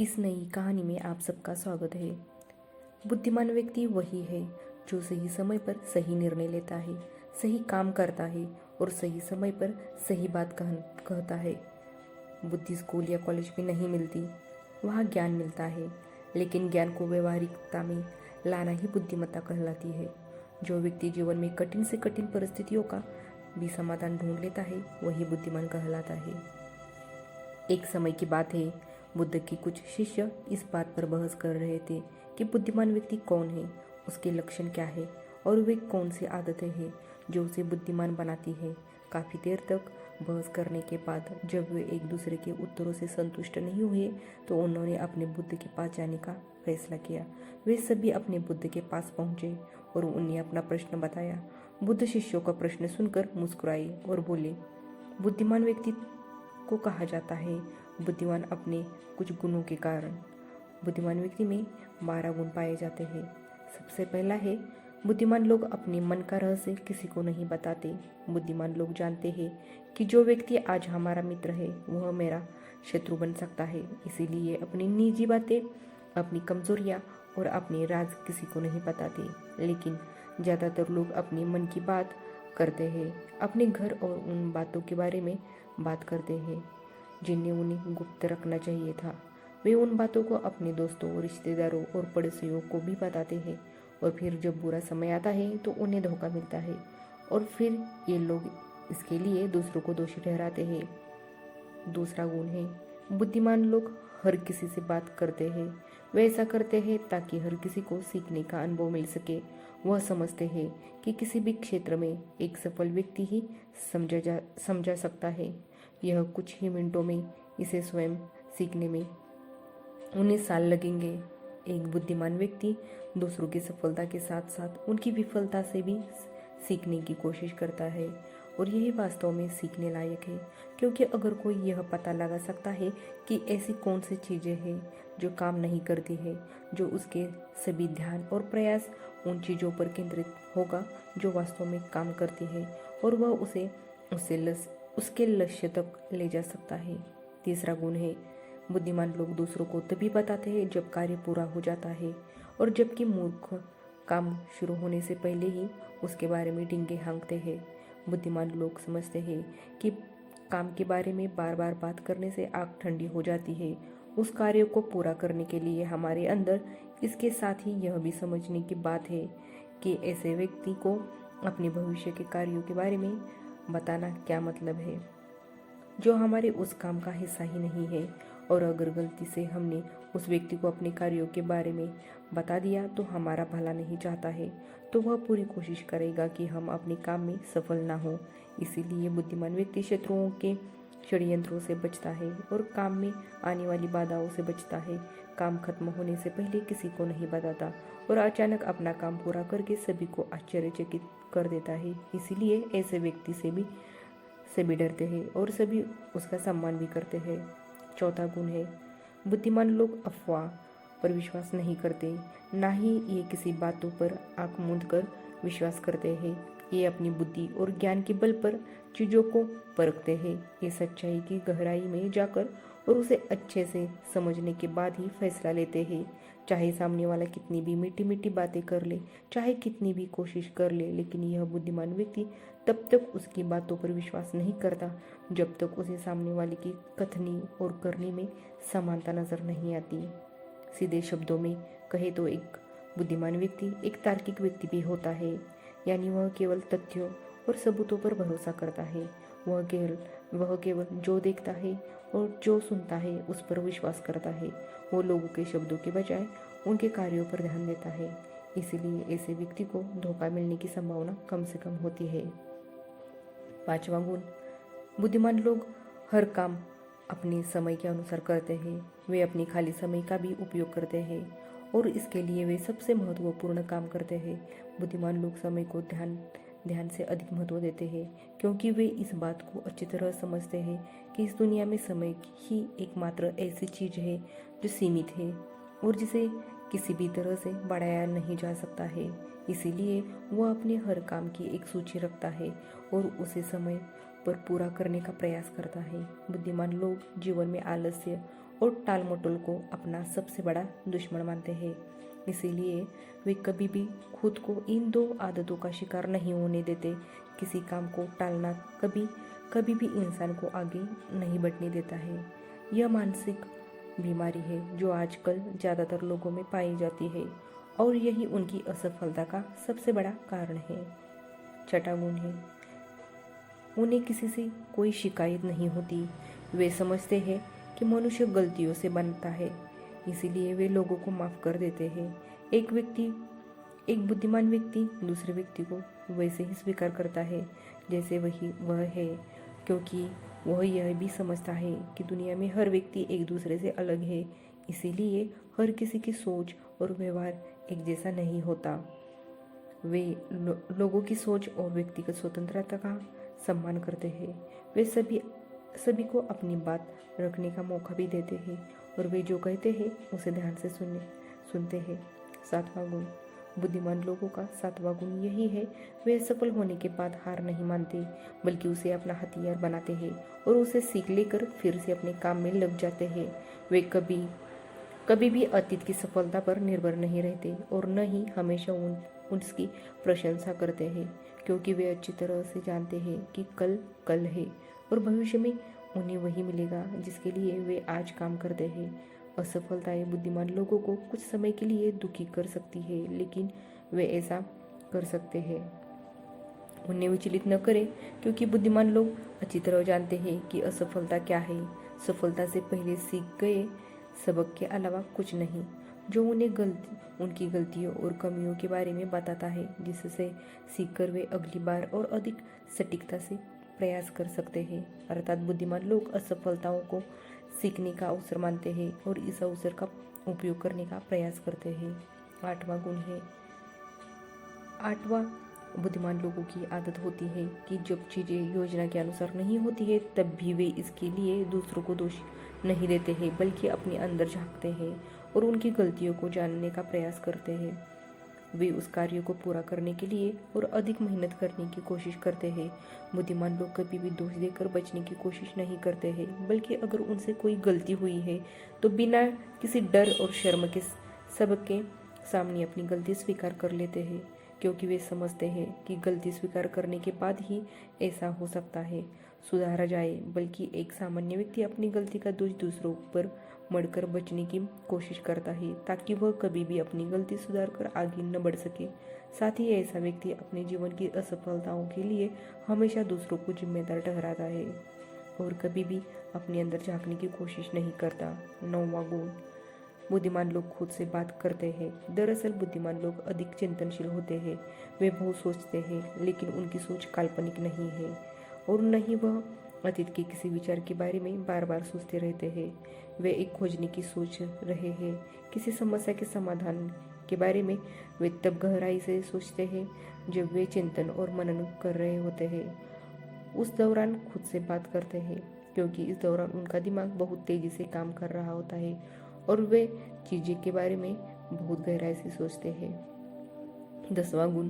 इस नई कहानी में आप सबका स्वागत है। बुद्धिमान व्यक्ति वही है जो सही समय पर सही निर्णय लेता है, सही काम करता है और सही समय पर सही बात कहता है। बुद्धि स्कूल या कॉलेज में नहीं मिलती, वहाँ ज्ञान मिलता है, लेकिन ज्ञान को व्यवहारिकता में लाना ही बुद्धिमत्ता कहलाती है। जो व्यक्ति जीवन में कठिन से कठिन परिस्थितियों का भी समाधान ढूंढ लेता है, वही बुद्धिमान कहलाता है। एक समय की बात है, बुद्ध के कुछ शिष्य इस बात पर बहस कर रहे थे कि बुद्धिमान व्यक्ति कौन है, उसके लक्षण क्या है और वे कौन सी आदतें हैं जो उसे बुद्धिमान बनाती है। काफ़ी देर तक बहस करने के बाद जब वे एक दूसरे के उत्तरों से संतुष्ट नहीं हुए तो उन्होंने अपने बुद्ध के पास जाने का फैसला किया। वे सभी अपने बुद्ध के पास पहुंचे और उन्हें अपना प्रश्न बताया। बुद्ध शिष्यों का प्रश्न सुनकर मुस्कुराए और बोले, बुद्धिमान व्यक्ति को कहा जाता है बुद्धिमान अपने कुछ गुणों के कारण। बुद्धिमान व्यक्ति में 12 गुण पाए जाते हैं। सबसे पहला है, बुद्धिमान लोग अपने मन का रहस्य किसी को नहीं बताते। बुद्धिमान लोग जानते हैं कि जो व्यक्ति आज हमारा मित्र है वह मेरा शत्रु बन सकता है, इसीलिए अपनी निजी बातें, अपनी कमजोरियां और अपने राज किसी को नहीं बताते। लेकिन ज़्यादातर लोग अपने मन की बात करते हैं, अपने घर और उन बातों के बारे में बात करते हैं जिन्हें उन्हें गुप्त रखना चाहिए था। वे उन बातों को अपने दोस्तों, रिश्तेदारों और पड़ोसियों को भी बताते हैं और फिर जब बुरा समय आता है तो उन्हें धोखा मिलता है और फिर ये लोग इसके लिए दूसरों को दोषी ठहराते हैं। दूसरा गुण है, बुद्धिमान लोग हर किसी से बात करते हैं। वे ऐसा करते हैं ताकि हर किसी को सीखने का अनुभव मिल सके। वह समझते हैं कि किसी भी क्षेत्र में एक सफल व्यक्ति ही समझा सकता है। यह कुछ ही मिनटों में इसे स्वयं सीखने में 19 साल लगेंगे। एक बुद्धिमान व्यक्ति दूसरों की सफलता के साथ साथ उनकी विफलता से भी सीखने की कोशिश करता है और यही वास्तव में सीखने लायक है, क्योंकि अगर कोई यह पता लगा सकता है कि ऐसी कौन सी चीज़ें हैं जो काम नहीं करती है, जो उसके सभी ध्यान और प्रयास उन चीज़ों पर केंद्रित होगा जो वास्तव में काम करती है और वह उसके लक्ष्य तक ले जा सकता है। तीसरा गुण है, बुद्धिमान लोग दूसरों को तभी बताते हैं जब कार्य पूरा हो जाता है और जबकि मूर्ख काम शुरू होने से पहले ही उसके बारे में डींगे हाँकते हैं। बुद्धिमान लोग समझते हैं कि काम के बारे में बार बार बात करने से आग ठंडी हो जाती है। उस कार्य को पूरा करने के लिए हमारे अंदर इसके साथ ही यह भी समझने की बात है कि ऐसे व्यक्ति को अपने भविष्य के कार्यों के बारे में बताना क्या मतलब है, जो हमारे उस काम का हिस्सा ही नहीं है। और अगर गलती से हमने उस व्यक्ति को अपने कार्यों के बारे में बता दिया तो हमारा भला नहीं चाहता है, तो वह पूरी कोशिश करेगा कि हम अपने काम में सफल ना हो। इसीलिए बुद्धिमान व्यक्ति शत्रुओं के षड्यंत्रों से बचता है और काम में आने वाली बाधाओं से बचता है। काम खत्म होने से पहले किसी को नहीं बताता और अचानक अपना काम पूरा करके सभी को आश्चर्यचकित कर देता है। इसीलिए ऐसे व्यक्ति से भी डरते हैं और सभी उसका सम्मान भी करते हैं। चौथा गुण है, बुद्धिमान लोग अफवाह पर विश्वास नहीं करते, ना ही ये किसी बातों पर आंख मूंद कर विश्वास करते हैं। ये अपनी बुद्धि और ज्ञान के बल पर चीज़ों को परखते हैं। ये सच्चाई की गहराई में जाकर और उसे अच्छे से समझने के बाद ही फैसला लेते हैं। चाहे सामने वाला कितनी भी मीठी मीठी बातें कर ले, चाहे कितनी भी कोशिश कर ले, लेकिन यह बुद्धिमान व्यक्ति तब तक उसकी बातों पर विश्वास नहीं करता जब तक उसे सामने वाले की कथनी और करनी में समानता नजर नहीं आती। सीधे शब्दों में कहे तो एक बुद्धिमान व्यक्ति एक तार्किक व्यक्ति भी होता है, यानी वह केवल तथ्यों और सबूतों पर भरोसा करता है। वह केवल जो देखता है और जो सुनता है उस पर विश्वास करता है। वो लोगों के शब्दों के बजाय उनके कार्यों पर ध्यान देता है। इसीलिए ऐसे व्यक्ति को धोखा मिलने की संभावना कम से कम होती है। पांचवा गुण, बुद्धिमान लोग हर काम अपने समय के अनुसार करते हैं। वे अपने खाली समय का भी उपयोग करते हैं और इसके लिए वे सबसे महत्वपूर्ण काम करते हैं। बुद्धिमान लोग समय को ध्यान से अधिक महत्व देते हैं, क्योंकि वे इस बात को अच्छी तरह समझते हैं कि इस दुनिया में समय ही एकमात्र ऐसी चीज है जो सीमित है और जिसे किसी भी तरह से बढ़ाया नहीं जा सकता है। इसीलिए वह अपने हर काम की एक सूची रखता है और उसे समय पर पूरा करने का प्रयास करता है। बुद्धिमान लोग जीवन में आलस्य और टाल मटोल को अपना सबसे बड़ा दुश्मन मानते हैं। इसीलिए वे कभी भी खुद को इन दो आदतों का शिकार नहीं होने देते। किसी काम को टालना कभी कभी भी इंसान को आगे नहीं बढ़ने देता है। यह मानसिक बीमारी है जो आजकल ज़्यादातर लोगों में पाई जाती है और यही उनकी असफलता का सबसे बड़ा कारण है। छठा गुण है, उन्हें किसी से कोई शिकायत नहीं होती। वे समझते हैं कि मनुष्य गलतियों से बनता है, इसीलिए वे लोगों को माफ़ कर देते हैं। एक बुद्धिमान व्यक्ति दूसरे व्यक्ति को वैसे ही स्वीकार करता है जैसे वह है, क्योंकि वह यह भी समझता है कि दुनिया में हर व्यक्ति एक दूसरे से अलग है। इसीलिए हर किसी की सोच और व्यवहार एक जैसा नहीं होता। वे लोगों की सोच और व्यक्तिगत स्वतंत्रता का सम्मान करते हैं। वे सभी को अपनी बात रखने का मौका भी देते हैं और वे जो कहते हैं उसे ध्यान से सुनते हैं। सातवां गुण, बुद्धिमान लोगों का सातवां गुण यही है, वे सफल होने के बाद हार नहीं मानते, बल्कि उसे अपना हथियार बनाते हैं और उसे सीख लेकर फिर से अपने काम में लग जाते हैं। वे कभी भी अतीत की सफलता पर निर्भर नहीं रहते और न ही हमेशा उसकी प्रशंसा करते हैं, क्योंकि वे अच्छी तरह से जानते हैं कि कल है और भविष्य में उन्हें वही मिलेगा जिसके लिए वे आज काम करते हैं। असफलताएं बुद्धिमान लोगों को कुछ समय के लिए दुखी कर सकती है, लेकिन वे ऐसा कर सकते हैं। उन्हें विचलित न करें, क्योंकि बुद्धिमान लोग अच्छी तरह जानते हैं कि असफलता क्या है। सफलता से पहले सीख गए सबक के अलावा कुछ नहीं, जो उन्हें उनकी गलतियों और कमियों के बारे में बताता है, जिससे सीखकर वे अगली बार और अधिक सटीकता से प्रयास कर सकते हैं। अर्थात बुद्धिमान लोग असफलताओं को सीखने का अवसर मानते हैं और इस अवसर का उपयोग करने का प्रयास करते हैं। आठवां गुण है, आठवां बुद्धिमान लोगों की आदत होती है कि जब चीज़ें योजना के अनुसार नहीं होती है तब भी वे इसके लिए दूसरों को दोष नहीं देते हैं, बल्कि अपने अंदर झांकते हैं और उनकी गलतियों को जानने का प्रयास करते हैं। वे उस कार्य को पूरा करने के लिए और अधिक मेहनत करने की कोशिश करते हैं। बुद्धिमान लोग कभी भी दोष देकर बचने की कोशिश नहीं करते हैं, बल्कि अगर उनसे कोई गलती हुई है तो बिना किसी डर और शर्म के सबके सामने अपनी गलती स्वीकार कर लेते हैं, क्योंकि वे समझते हैं कि गलती स्वीकार करने के बाद ही ऐसा हो सकता है सुधारा जाए। बल्कि एक सामान्य व्यक्ति अपनी गलती का दोष दूसरों पर मढ़कर बचने की कोशिश करता है, ताकि वह कभी भी अपनी गलती सुधार कर आगे न बढ़ सके। साथ ही ऐसा व्यक्ति अपने जीवन की असफलताओं के लिए हमेशा दूसरों को जिम्मेदार ठहराता है और कभी भी अपने अंदर झांकने की कोशिश नहीं करता। नौवां गुण, बुद्धिमान लोग खुद से बात करते हैं। दरअसल बुद्धिमान लोग अधिक चिंतनशील होते हैं। वे बहुत सोचते हैं, लेकिन उनकी सोच काल्पनिक नहीं है और न ही वह अतीत के किसी विचार के बारे में बार बार सोचते रहते हैं। वे एक खोजने की सोच रहे हैं। किसी समस्या के समाधान के बारे में वे तब गहराई से सोचते हैं जब वे चिंतन और मनन कर रहे होते हैं। उस दौरान खुद से बात करते हैं, क्योंकि इस दौरान उनका दिमाग बहुत तेजी से काम कर रहा होता है और वे चीज़ें के बारे में बहुत गहराई से सोचते हैं। 10वां गुण,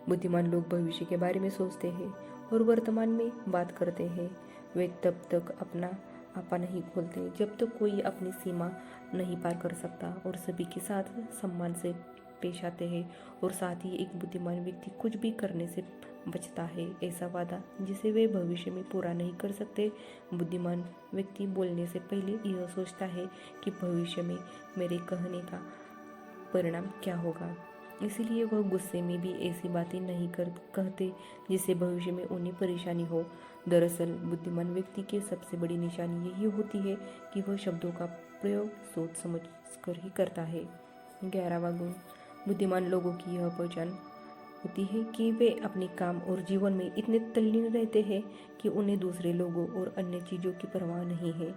बुद्धिमान लोग भविष्य के बारे में सोचते हैं और वर्तमान में बात करते हैं। वे तब तक अपना आपा नहीं खोलते जब तक कोई अपनी सीमा नहीं पार कर सकता और सभी के साथ सम्मान से पेश आते हैं। और साथ ही एक बुद्धिमान व्यक्ति कुछ भी करने से बचता है, ऐसा वादा जिसे वे भविष्य में पूरा नहीं कर सकते। बुद्धिमान व्यक्ति बोलने से पहले यह सोचता है कि भविष्य में मेरे कहने का परिणाम क्या होगा। इसीलिए वह गुस्से में भी ऐसी बातें नहीं कहते जिससे भविष्य में उन्हें परेशानी हो। दरअसल बुद्धिमान व्यक्ति की सबसे बड़ी निशानी यही होती है कि वह शब्दों का प्रयोग सोच समझ कर ही करता है। 11वां गुण, बुद्धिमान लोगों की यह पहचान होती है कि वे अपने काम और जीवन में इतने तल्लीन रहते हैं कि उन्हें दूसरे लोगों और अन्य चीज़ों की परवाह नहीं है।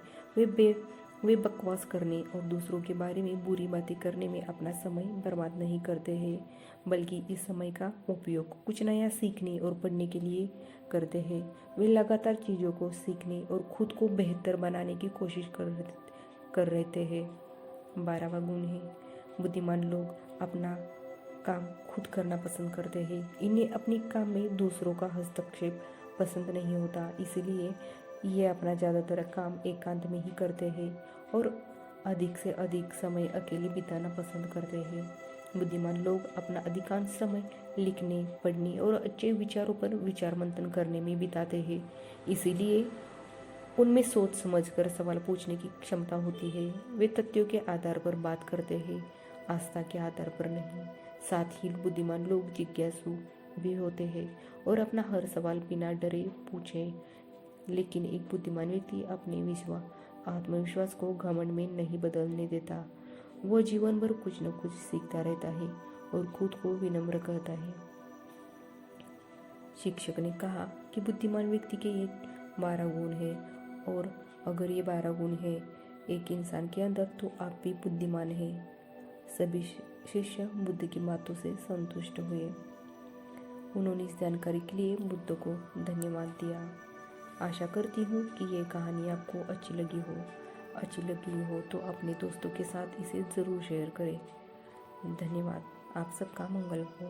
वे बकवास करने और दूसरों के बारे में बुरी बातें करने में अपना समय बर्बाद नहीं करते हैं, बल्कि इस समय का उपयोग कुछ नया सीखने और पढ़ने के लिए करते हैं। वे लगातार चीज़ों को सीखने और खुद को बेहतर बनाने की कोशिश कर रहते हैं। 12वां गुण है, बुद्धिमान लोग अपना काम खुद करना पसंद करते हैं। इन्हें अपने काम में दूसरों का हस्तक्षेप पसंद नहीं होता, इसलिए ये अपना ज़्यादातर काम एकांत में ही करते हैं और अधिक से अधिक समय अकेले बिताना पसंद करते हैं। बुद्धिमान लोग अपना अधिकांश समय लिखने, पढ़ने और अच्छे विचारों पर विचार मंथन करने में बिताते हैं। इसीलिए उनमें सोच समझकर सवाल पूछने की क्षमता होती है। वे तथ्यों के आधार पर बात करते हैं, आस्था के आधार पर नहीं। साथ ही बुद्धिमान लोग जिज्ञासु भी होते हैं और अपना हर सवाल बिना डरे पूछे। लेकिन एक बुद्धिमान व्यक्ति अपने आत्मविश्वास को घमंड में नहीं बदलने देता। वह जीवन भर कुछ न कुछ सीखता रहता है और खुद को विनम्र करता है। शिक्षक ने कहा कि बुद्धिमान व्यक्ति के ये 12 गुण हैं, और अगर ये 12 गुण हैं एक इंसान के अंदर तो आप भी बुद्धिमान हैं। सभी शिष्य बुद्ध की बातों से संतुष्ट हुए। उन्होंने इस जानकारी के लिए बुद्ध को धन्यवाद दिया। आशा करती हूँ कि ये कहानी आपको अच्छी लगी हो तो अपने दोस्तों के साथ इसे ज़रूर शेयर करें। धन्यवाद। आप सबका मंगल हो।